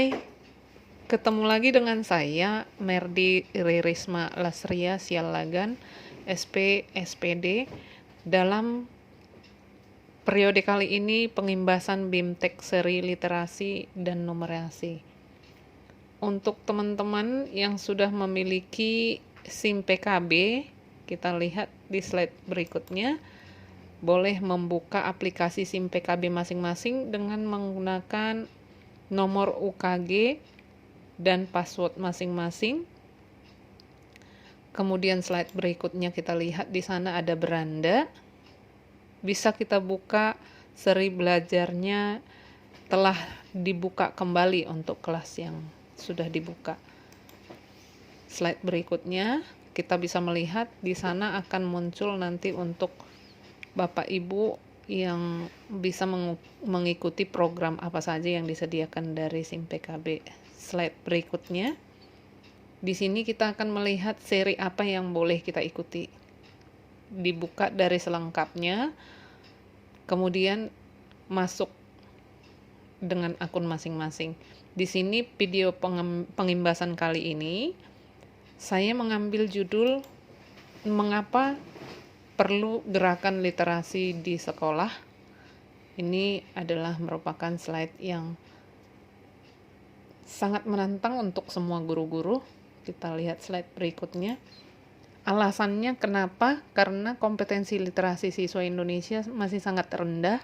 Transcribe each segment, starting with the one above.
Hai, ketemu lagi dengan saya, Merdi Ririsma Lasria Sialagan, SP, SPD, dalam periode kali ini pengimbasan BIMTEK seri literasi dan numerasi. Untuk teman-teman yang sudah memiliki SIM PKB, kita lihat di slide berikutnya, boleh membuka aplikasi SIM PKB masing-masing dengan menggunakan nomor UKG dan password masing-masing. Kemudian slide berikutnya kita lihat di sana ada beranda. Bisa kita buka seri belajarnya telah dibuka kembali untuk kelas yang sudah dibuka. Slide berikutnya kita bisa melihat di sana akan muncul nanti untuk Bapak Ibu yang bisa mengikuti program apa saja yang disediakan dari SIM PKB. Slide berikutnya, di sini kita akan melihat seri apa yang boleh kita ikuti. Dibuka dari selengkapnya, kemudian masuk dengan akun masing-masing. Di sini video pengimbasan kali ini, saya mengambil judul mengapa perlu gerakan literasi di sekolah. Ini adalah merupakan slide yang sangat menantang untuk semua guru-guru. Kita lihat slide berikutnya. Alasannya kenapa? Karena kompetensi literasi siswa Indonesia masih sangat rendah.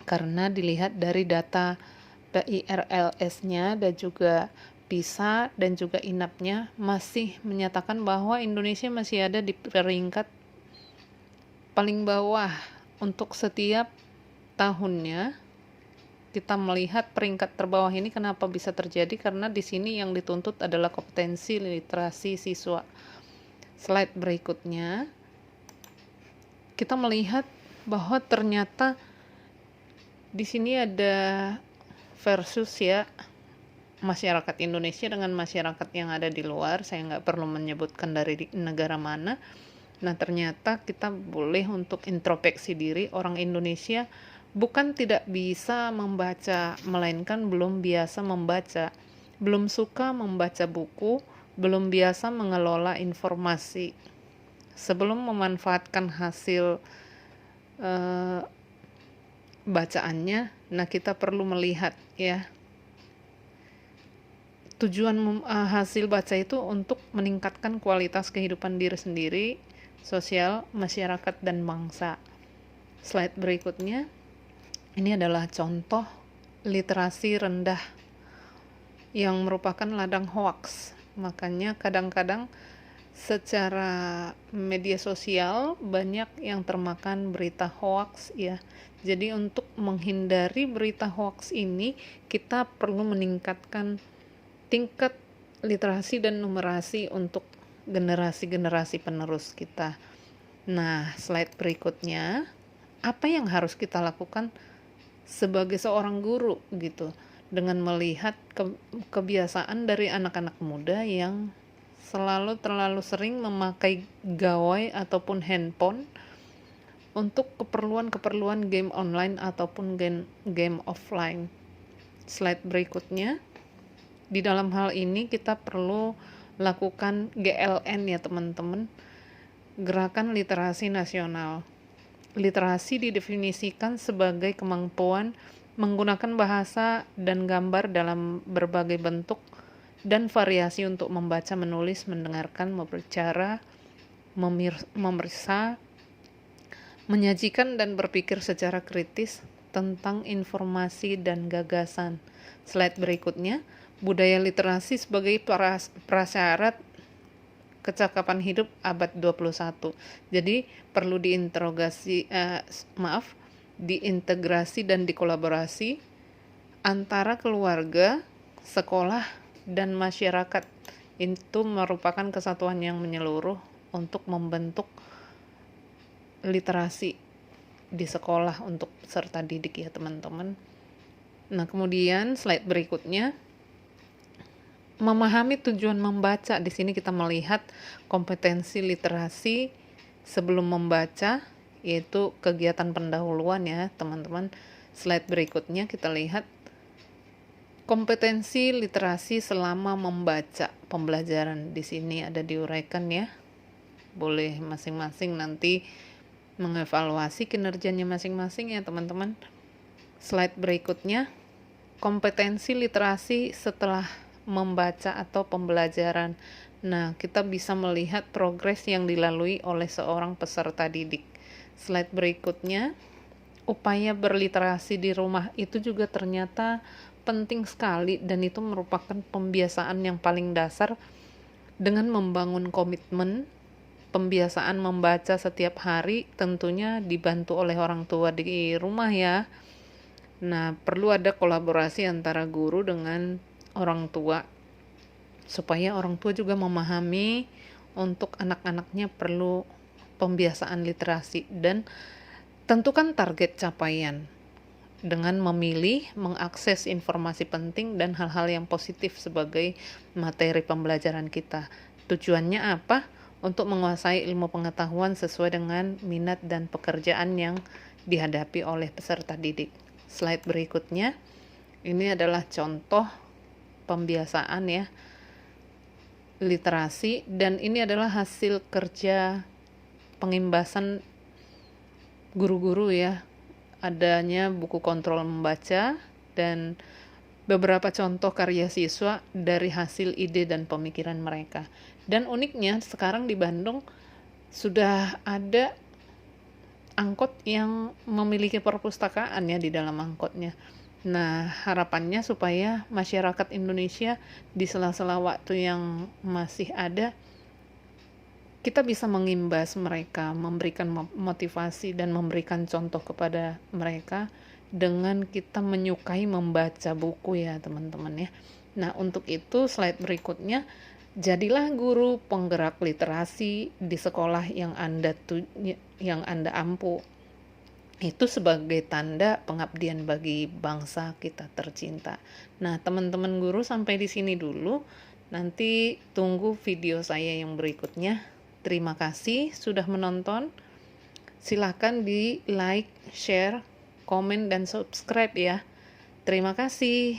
Karena dilihat dari data PIRLS-nya dan juga PISA dan juga INAP-nya masih menyatakan bahwa Indonesia masih ada di peringkat paling bawah untuk setiap tahunnya. Kita melihat peringkat terbawah ini kenapa bisa terjadi, karena di sini yang dituntut adalah kompetensi literasi siswa. Slide berikutnya kita melihat bahwa ternyata di sini ada versus ya masyarakat Indonesia dengan masyarakat yang ada di luar. Saya nggak perlu menyebutkan dari negara mana. Nah, ternyata kita boleh untuk introspeksi diri. Orang Indonesia bukan tidak bisa membaca, melainkan belum biasa membaca, belum suka membaca buku, belum biasa mengelola informasi. Sebelum memanfaatkan hasil bacaannya, nah kita perlu melihat ya, tujuan hasil baca itu untuk meningkatkan kualitas kehidupan diri sendiri, sosial, masyarakat, dan bangsa. Slide berikutnya, ini adalah contoh literasi rendah yang merupakan ladang hoaks. Makanya kadang-kadang secara media sosial banyak yang termakan berita hoaks ya. Jadi untuk menghindari berita hoaks ini, kita perlu meningkatkan tingkat literasi dan numerasi untuk generasi-generasi penerus kita. Nah, slide berikutnya, apa yang harus kita lakukan sebagai seorang guru gitu, dengan melihat kebiasaan dari anak-anak muda yang terlalu sering memakai gawai ataupun handphone untuk keperluan game online ataupun game offline. Slide berikutnya, di dalam hal ini kita perlu lakukan GLN ya teman-teman, Gerakan Literasi Nasional. Literasi didefinisikan sebagai kemampuan menggunakan bahasa dan gambar dalam berbagai bentuk dan variasi untuk membaca, menulis, mendengarkan, berbicara, memeriksa, menyajikan dan berpikir secara kritis tentang informasi dan gagasan. Slide berikutnya, budaya literasi sebagai prasyarat kecakapan hidup abad 21. Jadi perlu diintegrasi dan dikolaborasi antara keluarga, sekolah, dan masyarakat. Itu merupakan kesatuan yang menyeluruh untuk membentuk literasi di sekolah untuk peserta didik ya teman-teman. Nah, kemudian slide berikutnya, memahami tujuan membaca. Di sini kita melihat kompetensi literasi sebelum membaca, yaitu kegiatan pendahuluan ya teman-teman. Slide berikutnya kita lihat Kompetensi literasi selama membaca pembelajaran di sini ada diuraikan ya. Boleh masing-masing nanti mengevaluasi kinerjanya masing-masing ya teman-teman. Slide berikutnya, kompetensi literasi setelah membaca atau pembelajaran. Nah, kita bisa melihat progres yang dilalui oleh seorang peserta didik. Slide berikutnya, upaya berliterasi di rumah itu juga ternyata penting sekali, dan itu merupakan pembiasaan yang paling dasar dengan membangun komitmen. Pembiasaan membaca setiap hari tentunya dibantu oleh orang tua di rumah ya. Nah, perlu ada kolaborasi antara guru dengan orang tua supaya orang tua juga memahami untuk anak-anaknya perlu pembiasaan literasi, dan tentukan target capaian dengan memilih mengakses informasi penting dan hal-hal yang positif sebagai materi pembelajaran kita. Tujuannya apa? Untuk menguasai ilmu pengetahuan sesuai dengan minat dan pekerjaan yang dihadapi oleh peserta didik. Slide berikutnya, ini adalah contoh pembiasaan ya, literasi, dan ini adalah hasil kerja pengimbasan guru-guru ya. Adanya buku kontrol membaca dan beberapa contoh karya siswa dari hasil ide dan pemikiran mereka. Dan uniknya sekarang di Bandung sudah ada angkot yang memiliki perpustakaan ya di dalam angkotnya. Nah, harapannya supaya masyarakat Indonesia di sela-sela waktu yang masih ada, kita bisa mengimbas mereka, memberikan motivasi dan memberikan contoh kepada mereka dengan kita menyukai membaca buku ya teman-teman ya. Nah, untuk itu slide berikutnya, jadilah guru penggerak literasi di sekolah yang Anda ampu. Itu sebagai tanda pengabdian bagi bangsa kita tercinta. Nah, teman-teman guru sampai di sini dulu. Nanti tunggu video saya yang berikutnya. Terima kasih sudah menonton. Silakan di like, share, komen, dan subscribe ya. Terima kasih.